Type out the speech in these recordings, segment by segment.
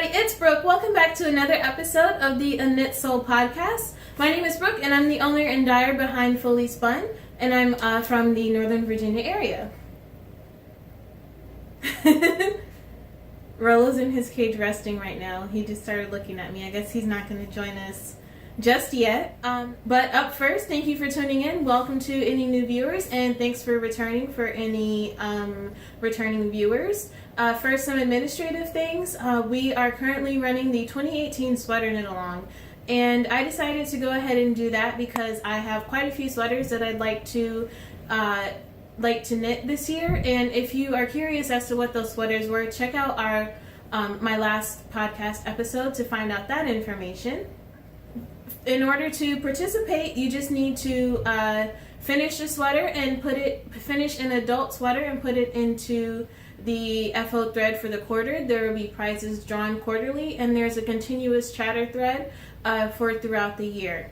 everybody, it's Brooke. Welcome back to another episode of the A Knit Soul podcast. My name is Brooke and I'm the owner and dyer behind Fully Spun, and I'm from the Northern Virginia area. Rolo's in his cage resting right now. He just started looking at me. I guess he's not going to join us just yet. But up first, thank you for tuning in. Welcome to any new viewers, and thanks for returning for any returning viewers. First, some administrative things. We are currently running the 2018 sweater knit along, and I decided to go ahead and do that because I have quite a few sweaters that I'd like to knit this year. And if you are curious as to what those sweaters were, check out our my last podcast episode to find out that information. In order to participate, you just need to finish a sweater and finish an adult sweater and put it into the FO thread for the quarter. There will be prizes drawn quarterly, and there's a continuous chatter thread for throughout the year.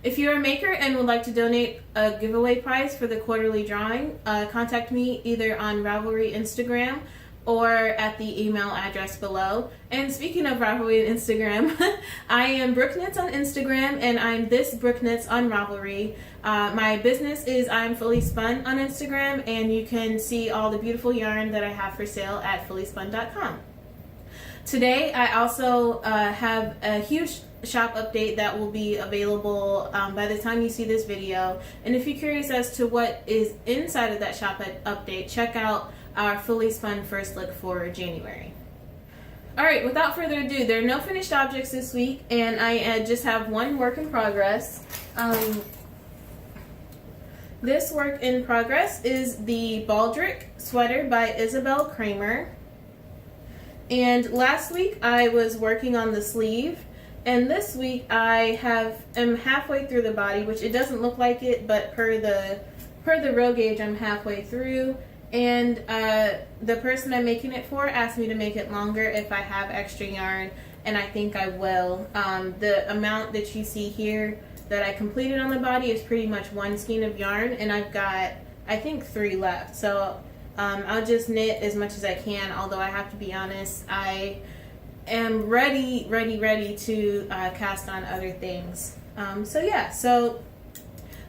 If you're a maker and would like to donate a giveaway prize for the quarterly drawing, contact me either on RAVELRY Instagram or at the email address below. And speaking of Ravelry and Instagram, I am Brooke Knits on Instagram, and I'm this Brooke Knits on Ravelry. My business is I'm Fully Spun on Instagram, and you can see all the beautiful yarn that I have for sale at fullyspun.com. Today, I also have a huge shop update that will be available by the time you see this video. And if you're curious as to what is inside of that shop update, check out our Fully Spun first look for January. Alright, without further ado, there are no finished objects this week, and I just have one work in progress. This work in progress is the Baldric sweater by Isabel Kraemer. And last week I was working on the sleeve, and this week I am halfway through the body, which it doesn't look like it, but per the row gauge I'm halfway through. And the person I'm making it for asked me to make it longer if I have extra yarn, and I think I will. The amount that you see here that I completed on the body is pretty much one skein of yarn, and I've got, I think, 3 left. So I'll just knit as much as I can, although I have to be honest, I am ready to cast on other things. So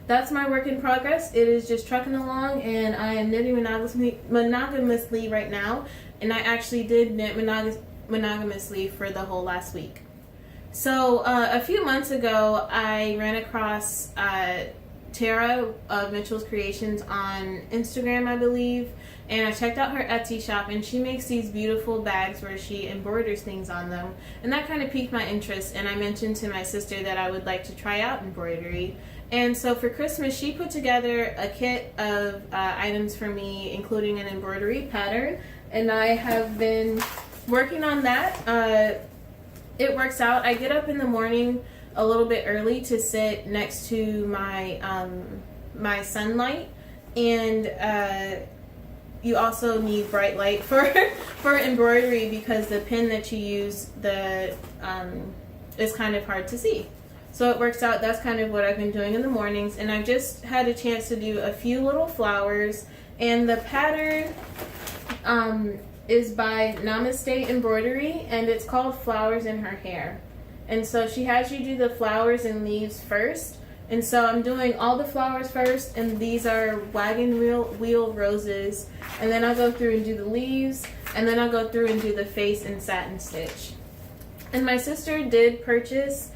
that's my work in progress. It is just trucking along, and I am knitting monogamously right now, and I actually did knit monogamously for the whole last week. So a few months ago, I ran across Tara of Mitchell's Creations on Instagram, I believe, and I checked out her Etsy shop, and she makes these beautiful bags where she embroiders things on them, and that kind of piqued my interest, and I mentioned to my sister that I would like to try out embroidery. And so for Christmas, she put together a kit of items for me, including an embroidery pattern, and I have been working on that. It works out. I get up in the morning a little bit early to sit next to my my sunlight, and you also need bright light for embroidery because the pin that you use is kind of hard to see. So it works out. That's kind of what I've been doing in the mornings, and I've just had a chance to do a few little flowers, and the pattern is by Namaste Embroidery, and it's called Flowers in Her Hair. And so she has you do the flowers and leaves first, and so I'm doing all the flowers first, and these are wagon wheel roses, and then I'll go through and do the leaves, and then I'll go through and do the face and satin stitch. And my sister did purchase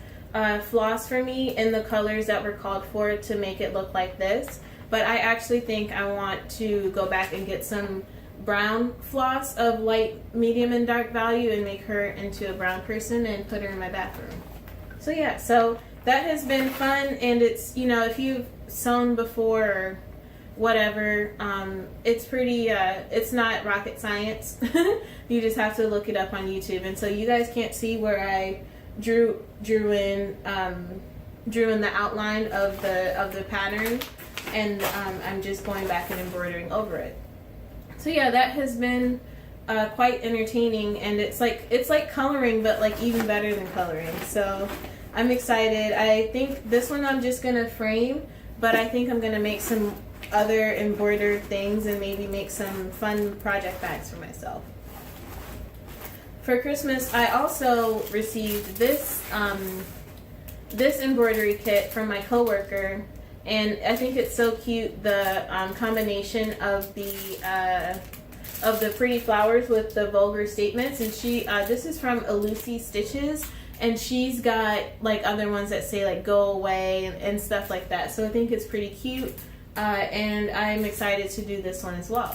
floss for me in the colors that were called for to make it look like this, but I actually think I want to go back and get some brown floss of light, medium, and dark value and make her into a brown person and put her in my bathroom. So yeah, so that has been fun, and it's, you know, if you've sewn before or whatever, it's pretty, it's not rocket science. You just have to look it up on YouTube. And so you guys can't see where I drew in the outline of the pattern, and I'm just going back and embroidering over it. So yeah, that has been quite entertaining, and it's like coloring, but like even better than coloring. So I'm excited. I think this one I'm just gonna frame, but I think I'm gonna make some other embroidered things and maybe make some fun project bags for myself. for Christmas, I also received this this embroidery kit from my coworker, and I think it's so cute. The combination of the pretty flowers with the vulgar statements, and she this is from Lucy Stitches, and she's got like other ones that say like "go away" and stuff like that. So I think it's pretty cute, and I'm excited to do this one as well.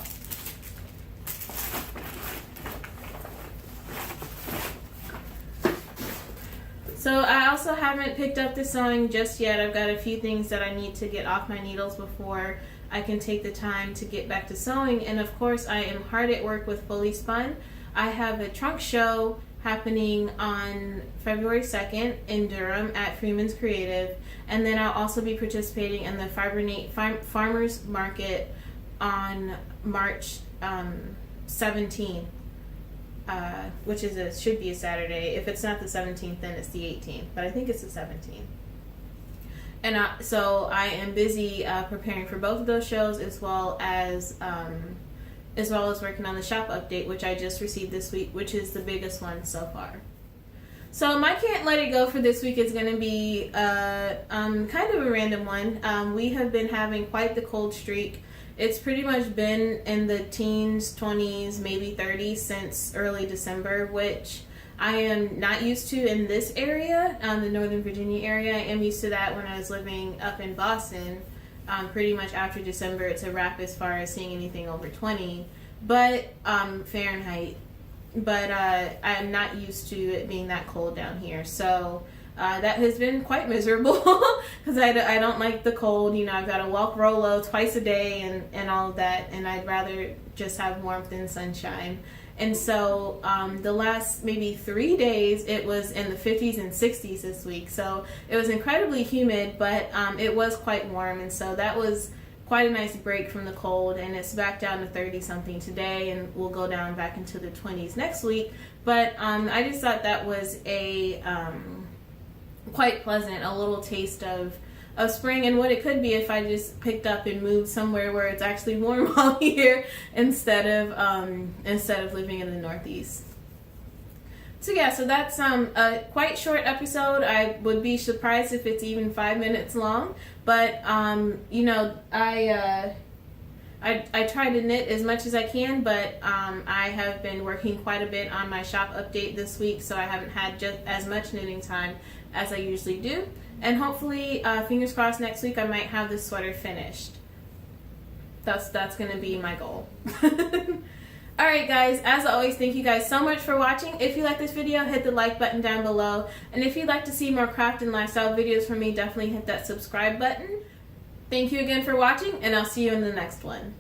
So I also haven't picked up the sewing just yet. I've got a few things that I need to get off my needles before I can take the time to get back to sewing. And of course, I am hard at work with Fully Spun. I have a trunk show happening on February 2nd in Durham at Freeman's Creative. And then I'll also be participating in the Farmers Market on March 17th. Which should be a Saturday. If it's not the 17th, then it's the 18th, but I think it's the 17th. And so I am busy preparing for both of those shows, as well as working on the shop update, which I just received this week, which is the biggest one so far. So my can't let it go for this week is going to be kind of a random one. We have been having quite the cold streak. It's pretty much been in the teens, 20s, maybe 30s since early December, which I am not used to in this area, the Northern Virginia area. I am used to that when I was living up in Boston. Pretty much after December, it's a wrap as far as seeing anything over 20, but Fahrenheit. But I'm not used to it being that cold down here, so that has been quite miserable because I don't like the cold. You know, I've got to walk Rolo twice a day and all of that, and I'd rather just have warmth and sunshine. And so the last maybe 3 days, it was in the 50s and 60s this week. So it was incredibly humid, but it was quite warm, and so that was quite a nice break from the cold. And it's back down to 30-something today, and we'll go down back into the 20s next week. But I just thought that was a quite pleasant, a little taste of spring and what it could be if I just picked up and moved somewhere where it's actually warm all year instead of living in the Northeast. So yeah, so that's a quite short episode. I would be surprised if it's even 5 minutes long, but you know, I try to knit as much as I can, but I have been working quite a bit on my shop update this week, so I haven't had just as much knitting time as I usually do. And hopefully, fingers crossed, next week I might have this sweater finished. That's going to be my goal. Alright guys, as always, thank you guys so much for watching. If you like this video, hit the like button down below. And if you'd like to see more craft and lifestyle videos from me, definitely hit that subscribe button. Thank you again for watching, and I'll see you in the next one.